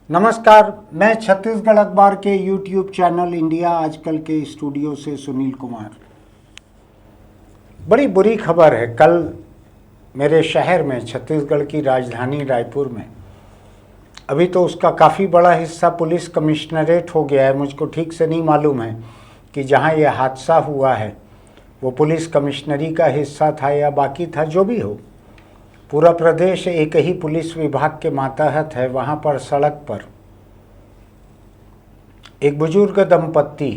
नमस्कार, मैं छत्तीसगढ़ अखबार के यूट्यूब चैनल इंडिया आजकल के स्टूडियो से सुनील कुमार। बड़ी बुरी खबर है। कल मेरे शहर में, छत्तीसगढ़ की राजधानी रायपुर में, अभी तो उसका काफ़ी बड़ा हिस्सा पुलिस कमिश्नरेट हो गया है। मुझको ठीक से नहीं मालूम है कि जहाँ यह हादसा हुआ है वो पुलिस कमिश्नरी का हिस्सा था या बाकी था। जो भी हो, पूरा प्रदेश एक ही पुलिस विभाग के मातहत है। वहाँ पर सड़क पर एक बुजुर्ग दंपत्ति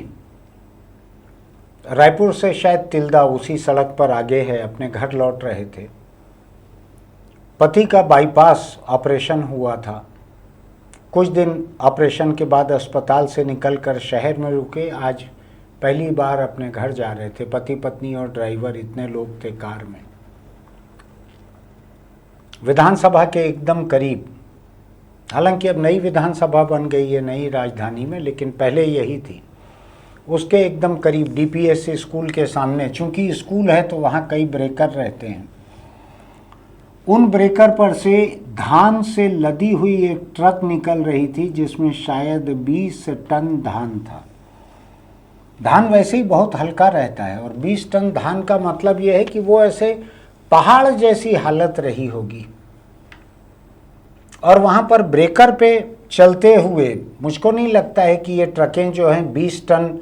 रायपुर से शायद तिल्दा उसी सड़क पर आगे है, अपने घर लौट रहे थे। पति का बाईपास ऑपरेशन हुआ था। कुछ दिन ऑपरेशन के बाद अस्पताल से निकलकर शहर में रुके। आज पहली बार अपने घर जा रहे थे। पति पत्नी और ड्राइवर, इतने लोग थे कार में। विधानसभा के एकदम करीब, हालांकि अब नई विधानसभा बन गई है नई राजधानी में, लेकिन पहले यही थी। उसके एकदम करीब डीपीएस स्कूल के सामने, चूंकि स्कूल है तो वहाँ कई ब्रेकर रहते हैं। उन ब्रेकर पर से धान से लदी हुई एक ट्रक निकल रही थी जिसमें शायद 20 टन धान था। धान वैसे ही बहुत हल्का रहता है और 20 टन धान का मतलब यह है कि वो ऐसे पहाड़ जैसी हालत रही होगी। और वहाँ पर ब्रेकर पे चलते हुए मुझको नहीं लगता है कि ये ट्रकें जो हैं 20 टन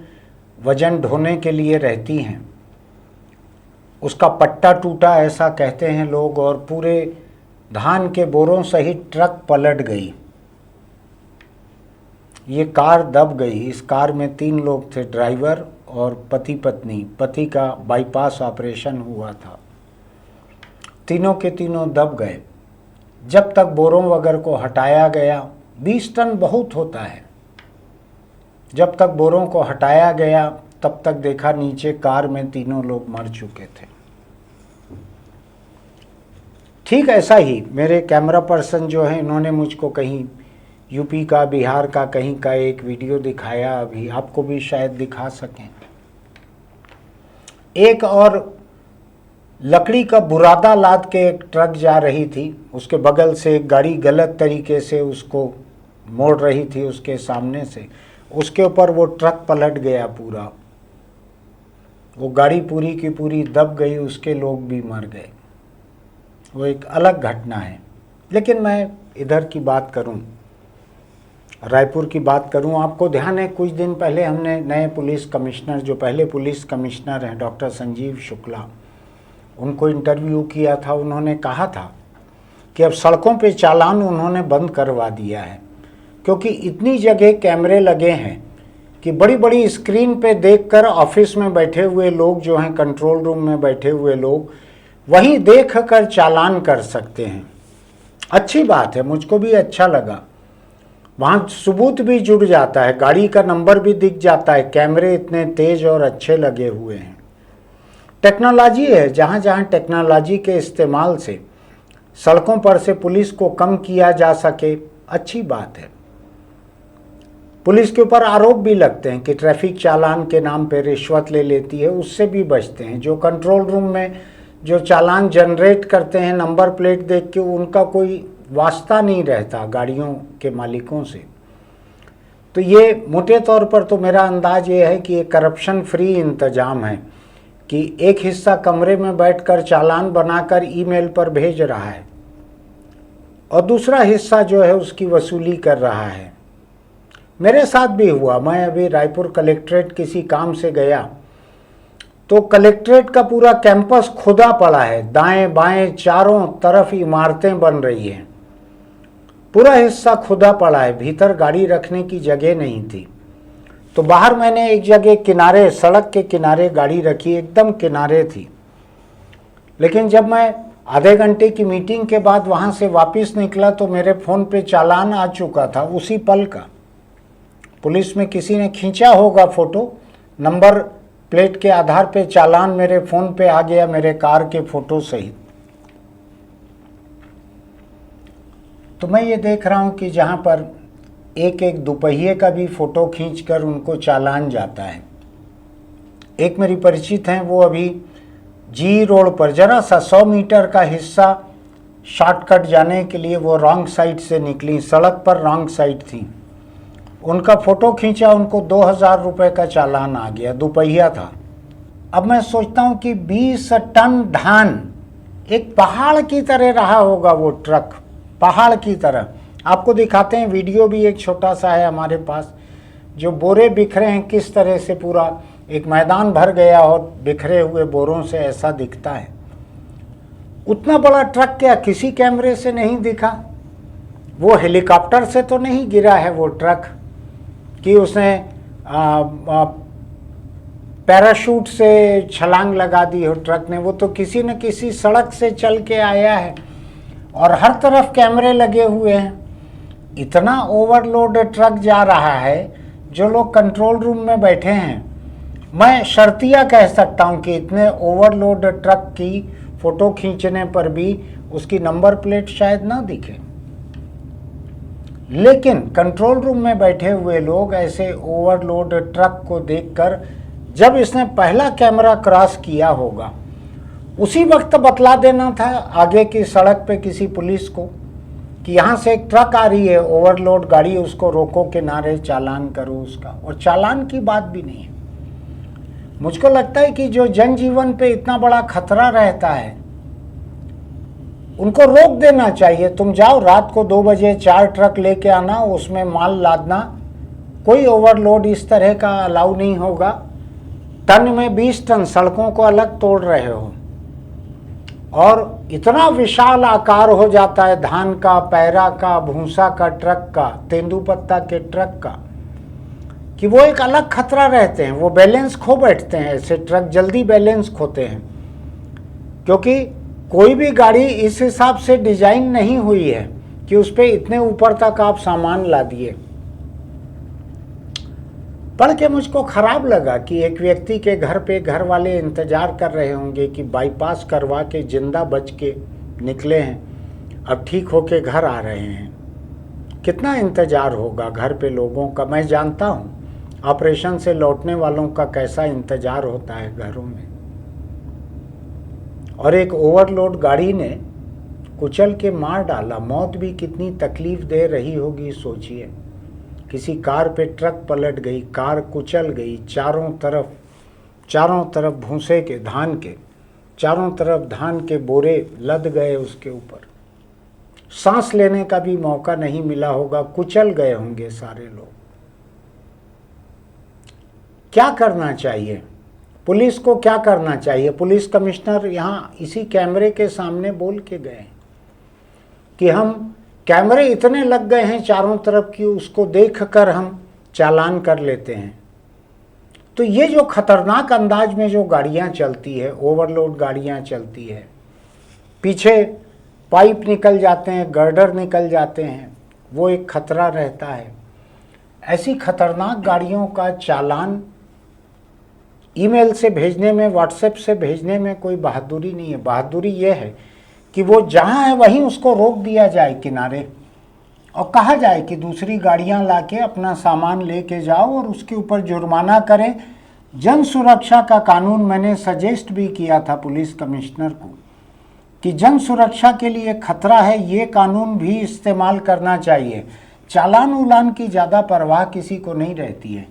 वजन ढोने के लिए रहती हैं। उसका पट्टा टूटा ऐसा कहते हैं लोग, और पूरे धान के बोरों सहित ट्रक पलट गई। ये कार दब गई। इस कार में 3 लोग थे, ड्राइवर और पति पत्नी। पति का बाईपास ऑपरेशन हुआ था। तीनों के तीनों दब गए। जब तक बोरों वगैरह को हटाया गया, 20 टन बहुत होता है, जब तक बोरों को हटाया गया तब तक देखा नीचे कार में तीनों लोग मर चुके थे। ठीक ऐसा ही मेरे कैमरा पर्सन जो है, इन्होंने मुझको कहीं यूपी का, बिहार का, कहीं का एक वीडियो दिखाया। अभी आपको भी शायद दिखा सकें। एक और लकड़ी का बुरादा लाद के एक ट्रक जा रही थी, उसके बगल से एक गाड़ी गलत तरीके से उसको मोड़ रही थी उसके सामने से। उसके ऊपर वो ट्रक पलट गया पूरा। वो गाड़ी पूरी की पूरी दब गई, उसके लोग भी मर गए। वो एक अलग घटना है। लेकिन मैं इधर की बात करूं, रायपुर की बात करूं। आपको ध्यान है कुछ दिन पहले हमने नए पुलिस कमिश्नर, जो पहले पुलिस कमिश्नर हैं डॉक्टर संजीव शुक्ला, उनको इंटरव्यू किया था। उन्होंने कहा था कि अब सड़कों पे चालान उन्होंने बंद करवा दिया है, क्योंकि इतनी जगह कैमरे लगे हैं कि बड़ी बड़ी स्क्रीन पे देखकर ऑफिस में बैठे हुए लोग जो हैं, कंट्रोल रूम में बैठे हुए लोग, वही देख कर चालान कर सकते हैं। अच्छी बात है, मुझको भी अच्छा लगा। वहाँ सबूत भी जुड़ जाता है, गाड़ी का नंबर भी दिख जाता है। कैमरे इतने तेज और अच्छे लगे हुए हैं। टेक्नोलॉजी है, जहाँ जहाँ टेक्नोलॉजी के इस्तेमाल से सड़कों पर से पुलिस को कम किया जा सके, अच्छी बात है। पुलिस के ऊपर आरोप भी लगते हैं कि ट्रैफिक चालान के नाम पे रिश्वत ले लेती है, उससे भी बचते हैं। जो कंट्रोल रूम में जो चालान जनरेट करते हैं नंबर प्लेट देख के, उनका कोई वास्ता नहीं रहता गाड़ियों के मालिकों से। तो ये मोटे तौर पर तो मेरा अंदाज ये है कि ये करप्शन फ्री इंतजाम है कि एक हिस्सा कमरे में बैठकर चालान बनाकर ईमेल पर भेज रहा है और दूसरा हिस्सा जो है उसकी वसूली कर रहा है। मेरे साथ भी हुआ। मैं अभी रायपुर कलेक्ट्रेट किसी काम से गया तो कलेक्ट्रेट का पूरा कैंपस खुदा पड़ा है। दाएं बाएं चारों तरफ इमारतें बन रही हैं, पूरा हिस्सा खुदा पड़ा है। भीतर गाड़ी रखने की जगह नहीं थी। तो बाहर मैंने एक जगह किनारे, सड़क के किनारे गाड़ी रखी, एकदम किनारे थी। लेकिन जब मैं आधे घंटे की मीटिंग के बाद वहाँ से वापस निकला तो मेरे फ़ोन पे चालान आ चुका था उसी पल का। पुलिस में किसी ने खींचा होगा फ़ोटो, नंबर प्लेट के आधार पे चालान मेरे फ़ोन पे आ गया, मेरे कार के फ़ोटो सहित। तो मैं ये देख रहा हूँ कि जहाँ पर एक एक दोपहिए का भी फ़ोटो खींचकर उनको चालान जाता है। एक मेरी परिचित हैं, वो अभी जी रोड पर जरा सा 100 मीटर का हिस्सा शॉर्टकट जाने के लिए वो रॉन्ग साइड से निकली, सड़क पर रॉन्ग साइड थी। उनका फ़ोटो खींचा, उनको 2000 रुपये का चालान आ गया, दोपहिया था। अब मैं सोचता हूँ कि 20 टन धान एक पहाड़ की तरह रहा होगा, वो ट्रक पहाड़ की तरह। आपको दिखाते हैं, वीडियो भी एक छोटा सा है हमारे पास, जो बोरे बिखरे हैं किस तरह से, पूरा एक मैदान भर गया और बिखरे हुए बोरों से ऐसा दिखता है। उतना बड़ा ट्रक क्या किसी कैमरे से नहीं दिखा? वो हेलीकॉप्टर से तो नहीं गिरा है वो ट्रक कि उसने पैराशूट से छलांग लगा दी हो ट्रक ने। वो तो किसी न किसी सड़क से चल के आया है और हर तरफ कैमरे लगे हुए हैं। इतना ओवरलोड ट्रक जा रहा है, जो लोग कंट्रोल रूम में बैठे हैं, मैं शर्तिया कह सकता हूं कि इतने ओवरलोड ट्रक की फ़ोटो खींचने पर भी उसकी नंबर प्लेट शायद ना दिखे। लेकिन कंट्रोल रूम में बैठे हुए लोग ऐसे ओवरलोड ट्रक को देखकर, जब इसने पहला कैमरा क्रॉस किया होगा, उसी वक्त बतला देना था आगे की सड़क पे किसी पुलिस को कि यहाँ से एक ट्रक आ रही है, ओवरलोड गाड़ी, उसको रोको, किनारे, चालान करो उसका। और चालान की बात भी नहीं है। मुझको लगता है कि जो जनजीवन पे इतना बड़ा खतरा रहता है, उनको रोक देना चाहिए। तुम जाओ रात को 2 बजे 4 ट्रक लेके आना, उसमें माल लादना, कोई ओवरलोड इस तरह का अलाउ नहीं होगा। टन में 20 टन, सड़कों को अलग तोड़ रहे हो। और इतना विशाल आकार हो जाता है धान का, पैरा का, भूसा का, ट्रक का, तेंदुपत्ता के ट्रक का, कि वो एक अलग खतरा रहते हैं। वो बैलेंस खो बैठते हैं, ऐसे ट्रक जल्दी बैलेंस खोते हैं, क्योंकि कोई भी गाड़ी इस हिसाब से डिजाइन नहीं हुई है कि उस पर इतने ऊपर तक आप सामान ला दिए। पढ़ के मुझको खराब लगा कि एक व्यक्ति के घर पे घर वाले इंतजार कर रहे होंगे कि बाईपास करवा के जिंदा बच के निकले हैं, अब ठीक होके घर आ रहे हैं। कितना इंतजार होगा घर पे लोगों का। मैं जानता हूँ ऑपरेशन से लौटने वालों का कैसा इंतजार होता है घरों में। और एक ओवरलोड गाड़ी ने कुचल के मार डाला। मौत भी कितनी तकलीफ दे रही होगी, सोचिए। किसी कार पे ट्रक पलट गई, कार कुचल गई, चारों तरफ भूसे के, धान के, चारों तरफ धान के बोरे लद गए उसके ऊपर। सांस लेने का भी मौका नहीं मिला होगा, कुचल गए होंगे सारे लोग। क्या करना चाहिए पुलिस को? क्या करना चाहिए? पुलिस कमिश्नर यहाँ इसी कैमरे के सामने बोल के गए कि हम कैमरे इतने लग गए हैं चारों तरफ की, उसको देखकर हम चालान कर लेते हैं। तो ये जो खतरनाक अंदाज में जो गाड़ियां चलती है, ओवरलोड गाड़ियां चलती है, पीछे पाइप निकल जाते हैं, गर्डर निकल जाते हैं, वो एक खतरा रहता है। ऐसी खतरनाक गाड़ियों का चालान ईमेल से भेजने में, व्हाट्सएप से भेजने में कोई बहादुरी नहीं है। बहादुरी ये है कि वो जहाँ है वहीं उसको रोक दिया जाए किनारे, और कहा जाए कि दूसरी गाड़ियाँ लाके अपना सामान लेके जाओ और उसके ऊपर जुर्माना करें। जन सुरक्षा का कानून मैंने सजेस्ट भी किया था पुलिस कमिश्नर को कि जन सुरक्षा के लिए खतरा है, ये कानून भी इस्तेमाल करना चाहिए। चालान उलान की ज़्यादा परवाह किसी को नहीं रहती है।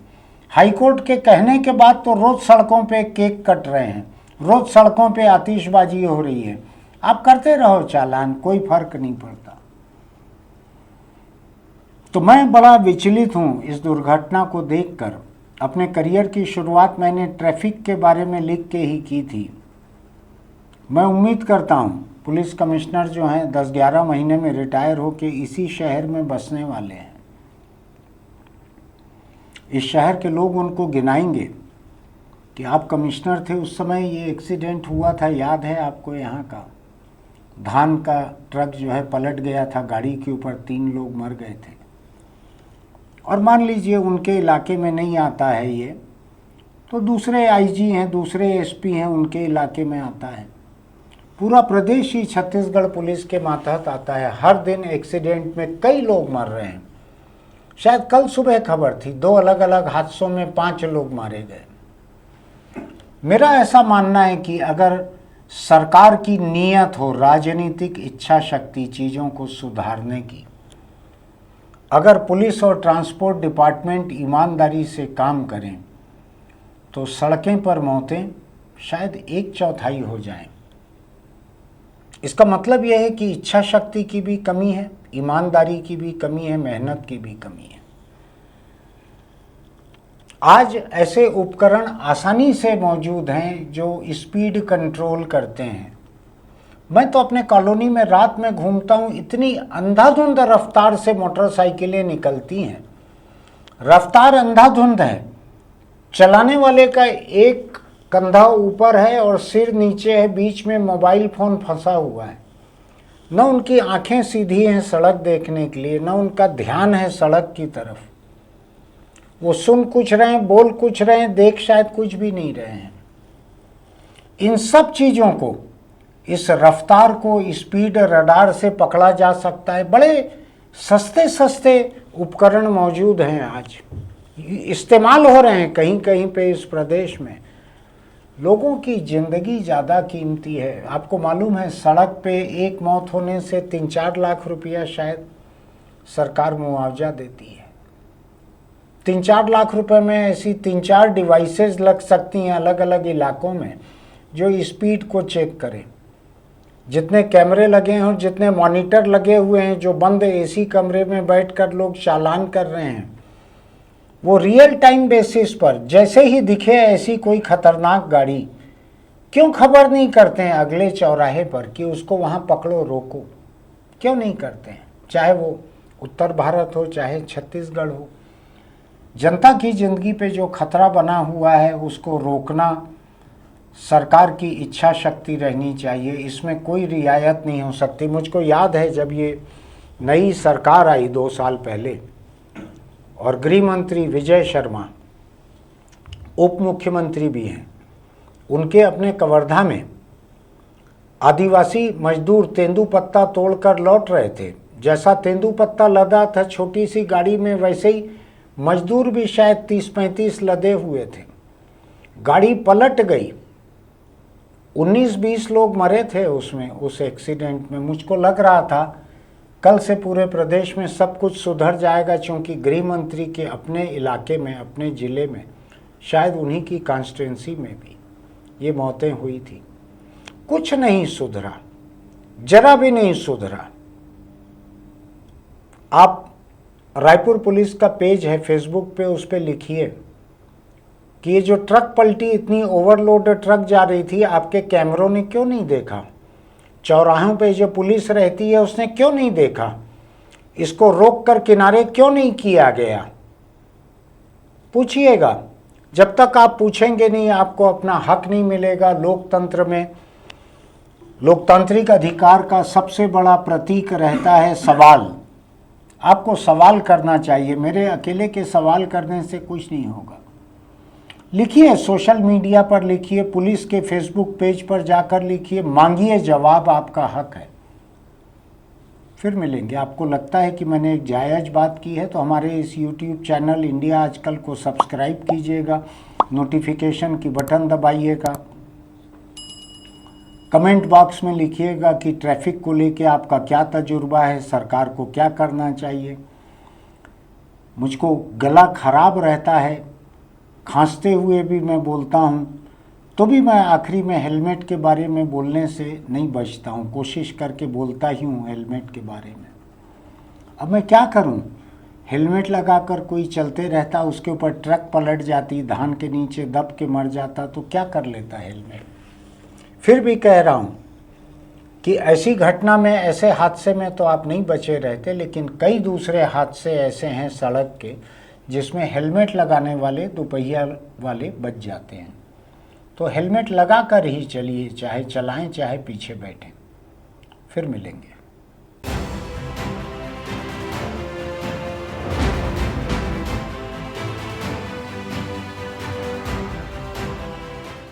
हाईकोर्ट के कहने के बाद तो रोज़ सड़कों पे केक कट रहे हैं, रोज़ सड़कों पे आतिशबाजी हो रही है। आप करते रहो चालान, कोई फर्क नहीं पड़ता। तो मैं बड़ा विचलित हूँ इस दुर्घटना को देखकर। अपने करियर की शुरुआत मैंने ट्रैफिक के बारे में लिख के ही की थी। मैं उम्मीद करता हूँ पुलिस कमिश्नर जो हैं 10-11 महीने में रिटायर होके इसी शहर में बसने वाले हैं। इस शहर के लोग उनको गिनाएंगे कि आप कमिश्नर थे उस समय ये एक्सीडेंट हुआ था, याद है आपको? यहाँ का धान का ट्रक जो है पलट गया था, गाड़ी के ऊपर 3 लोग मर गए थे। और मान लीजिए उनके इलाके में नहीं आता है ये, तो दूसरे आईजी हैं, दूसरे एसपी हैं, उनके इलाके में आता है। पूरा प्रदेश ही छत्तीसगढ़ पुलिस के मातहत आता है। हर दिन एक्सीडेंट में कई लोग मर रहे हैं। शायद कल सुबह खबर थी 2 अलग अलग हादसों में 5 लोग मारे गए। मेरा ऐसा मानना है कि अगर सरकार की नीयत हो, राजनीतिक इच्छा शक्ति चीज़ों को सुधारने की, अगर पुलिस और ट्रांसपोर्ट डिपार्टमेंट ईमानदारी से काम करें तो सड़कें पर मौतें शायद 1/4 हो जाएं। इसका मतलब यह है कि इच्छा शक्ति की भी कमी है, ईमानदारी की भी कमी है, मेहनत की भी कमी है। आज ऐसे उपकरण आसानी से मौजूद हैं जो स्पीड कंट्रोल करते हैं। मैं तो अपने कॉलोनी में रात में घूमता हूँ, इतनी अंधाधुंध रफ्तार से मोटरसाइकिलें निकलती हैं, रफ्तार अंधाधुंध है, चलाने वाले का एक कंधा ऊपर है और सिर नीचे है, बीच में मोबाइल फ़ोन फंसा हुआ है। न उनकी आंखें सीधी हैं सड़क देखने के लिए, न उनका ध्यान है सड़क की तरफ। वो सुन कुछ रहे हैं, बोल कुछ रहे हैं, देख शायद कुछ भी नहीं रहे हैं। इन सब चीज़ों को, इस रफ्तार को स्पीड रडार से पकड़ा जा सकता है। बड़े सस्ते सस्ते उपकरण मौजूद हैं, आज इस्तेमाल हो रहे हैं कहीं कहीं पे इस प्रदेश में। लोगों की ज़िंदगी ज़्यादा कीमती है। आपको मालूम है, सड़क पे एक मौत होने से 3-4 लाख रुपया शायद सरकार मुआवजा देती है। 3-4 लाख रुपए में ऐसी 3-4 डिवाइसेस लग सकती हैं अलग अलग इलाकों में, जो स्पीड को चेक करें। जितने कैमरे लगे हैं और जितने मॉनिटर लगे हुए हैं, जो बंद एसी कमरे में बैठकर लोग चालान कर रहे हैं, वो रियल टाइम बेसिस पर जैसे ही दिखे ऐसी कोई खतरनाक गाड़ी, क्यों खबर नहीं करते हैं अगले चौराहे पर कि उसको वहाँ पकड़ो, रोको? क्यों नहीं करते हैं? चाहे वो उत्तर भारत हो, चाहे छत्तीसगढ़ हो। जनता की ज़िंदगी पे जो खतरा बना हुआ है उसको रोकना सरकार की इच्छा शक्ति रहनी चाहिए। इसमें कोई रियायत नहीं हो सकती। मुझको याद है जब ये नई सरकार आई 2 साल पहले, और गृह मंत्री विजय शर्मा उप मुख्यमंत्री भी हैं, उनके अपने कवर्धा में आदिवासी मजदूर तेंदुपत्ता तोड़कर लौट रहे थे। जैसा तेंदुपत्ता लदा था छोटी सी गाड़ी में, वैसे ही मजदूर भी शायद 30-35 लदे हुए थे। गाड़ी पलट गई, 19-20 लोग मरे थे उसमें, उस एक्सीडेंट में। मुझको लग रहा था कल से पूरे प्रदेश में सब कुछ सुधर जाएगा, क्योंकि गृह मंत्री के अपने इलाके में, अपने ज़िले में, शायद उन्हीं की कॉन्स्टिट्यूंसी में भी ये मौतें हुई थी। कुछ नहीं सुधरा, जरा भी नहीं सुधरा। आप रायपुर पुलिस का पेज है फेसबुक पे, उस पे लिखिए कि ये जो ट्रक पलटी, इतनी ओवरलोड ट्रक जा रही थी, आपके कैमरों ने क्यों नहीं देखा? चौराहों पे जो पुलिस रहती है उसने क्यों नहीं देखा? इसको रोक कर किनारे क्यों नहीं किया गया? पूछिएगा। जब तक आप पूछेंगे नहीं, आपको अपना हक नहीं मिलेगा। लोकतंत्र में लोकतांत्रिक अधिकार का सबसे बड़ा प्रतीक रहता है सवाल। आपको सवाल करना चाहिए। मेरे अकेले के सवाल करने से कुछ नहीं होगा। लिखिए, सोशल मीडिया पर लिखिए, पुलिस के फेसबुक पेज पर जाकर लिखिए, मांगिए जवाब, आपका हक है। फिर मिलेंगे। आपको लगता है कि मैंने एक जायज़ बात की है तो हमारे इस यूट्यूब चैनल इंडिया आजकल को सब्सक्राइब कीजिएगा, नोटिफिकेशन की बटन दबाइएगा, कमेंट बॉक्स में लिखिएगा कि ट्रैफिक को लेके आपका क्या तजुर्बा है, सरकार को क्या करना चाहिए। मुझको गला खराब रहता है, खांसते हुए भी मैं बोलता हूँ, तो भी मैं आखिरी में हेलमेट के बारे में बोलने से नहीं बचता हूँ, कोशिश करके बोलता ही हूँ हेलमेट के बारे में। अब मैं क्या करूँ? हेलमेट लगाकर कोई चलते रहता, उसके ऊपर ट्रक पलट जाती, धान के नीचे दब के मर जाता, तो क्या कर लेता हेलमेट? फिर भी कह रहा हूँ कि ऐसी घटना में, ऐसे हादसे में तो आप नहीं बचे रहते, लेकिन कई दूसरे हादसे ऐसे हैं सड़क के जिसमें हेलमेट लगाने वाले, दोपहिया वाले बच जाते हैं। तो हेलमेट लगा कर ही चलिए, चाहे चलाएं चाहे पीछे बैठें। फिर मिलेंगे।